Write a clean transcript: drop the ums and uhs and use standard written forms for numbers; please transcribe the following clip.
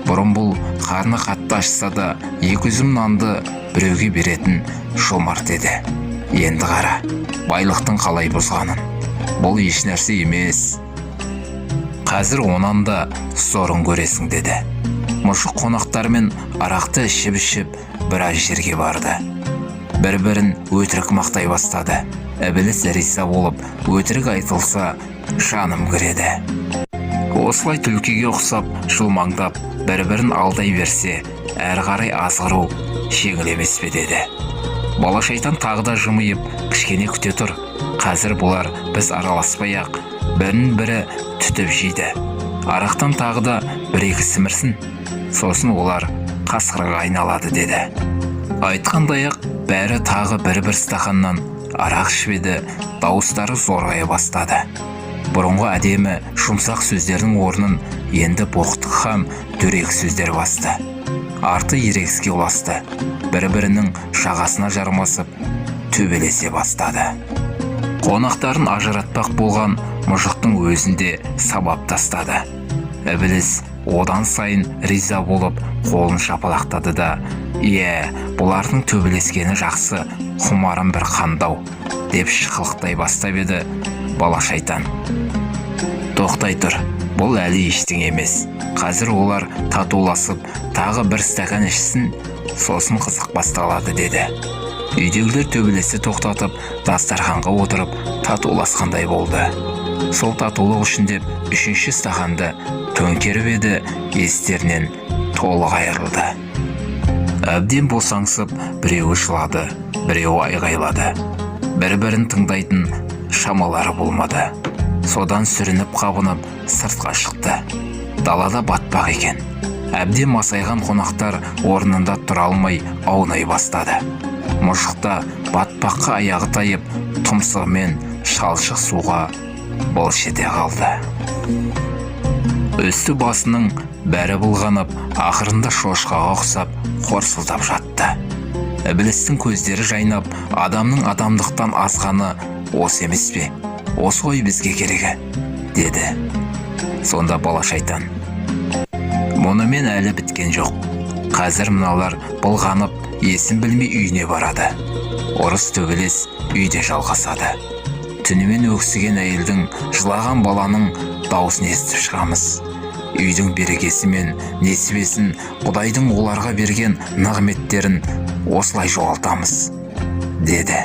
Бұрын бұл қарны қатты ашса да 2 үзім нанды біреуге беретін жомарт еді. Енді қара, байлықтың қалай бұзғанын. Бұл еш нәрсе емес. Қазір онан да сорын көресің деді. Мұшық қонақтармен арақты ішіп біраз жерге барды. Бір-бірін өтірік мақтай бастады. Ібіліс риза болып, өтірік айтылса жаным кіреді. Осылай түлкіге ұқсап, жылмаңдап, бір-бірін алдай берсе, әрі қарай азғыру жеңіл емес пе деді. Бала шайтан тағы да жымиып, кішкене күте тұр. Қазір бұлар біз араласпай-ақ, бірін-бірі түтіп жейді. Арақтан тағы да 1-2 сімірсін, сосын олар қасқырға айналады деді. Айтқандай-ақ, бәрі тағы бір стақаннан арақ ішпеді, дауыстары зорғая бастады. Бұрынғы әдемі жұмсақ сөздердің орнын енді боқтық һәм дөрекі сөздер басты. Арты ерегіске ұласты. Бір-бірінің жағасына жармасып, төбелесе бастады. Қонақтарын ажыратпақ болған мұжықтың өзінде сабап тастады. Ібіліс одан сайын риза болып қолын шапалақтады да, бұлардың төбелескені жақсы, құмарым бір қандау, деп шықылықтай бастап еді. Бала шайтан: тоқтай тұр, бұл әлі ештеңе емес. Қазір олар татуласып, тағы 1 стакан ішсін, сосын қызық басталады деді. Үйдегілер төбелесті тоқтатып, дастарханға отырып, татуласқандай болды. Сол татулық үшін деп 3-ші стақанды төңкеріп еді, естерінен толық айырылды. Әбден босаңсып, біреуі жылады, біреуі айғайлады. Бір-бірін тыңдайтын шамалары болмады. Содан сүрініп қабынып сыртқа шықты. Далада батпақ екен. Әбден масайған қонақтар орнында тұра алмай аунай бастады. Мұжықта батпаққа аяғы тайып, тұмсығымен шалшық суға былш ете қалды. Үсті басының бәрі бұлғанып, ақырында шошқаға ұқсап қорсылдап жатты. Ібілістің көздері жайнап, адамның адамдықтан азғаны осы емес пе? Осы ғой бізге керегі, деді. Сонда бала шайтан: мұнымен әлі біткен жоқ. Қазір мыналар бұлғанып, есін білмей үйіне барады. Орыс төбелес үйде жалғасады. Түнімен өксіген әйелдің, жылаған баланың дауысын естіп шығамыз. Үйдің берекесі мен несібесін, Құдайдың оларға берген нығметтерін осылай жоғалтамыз, деді.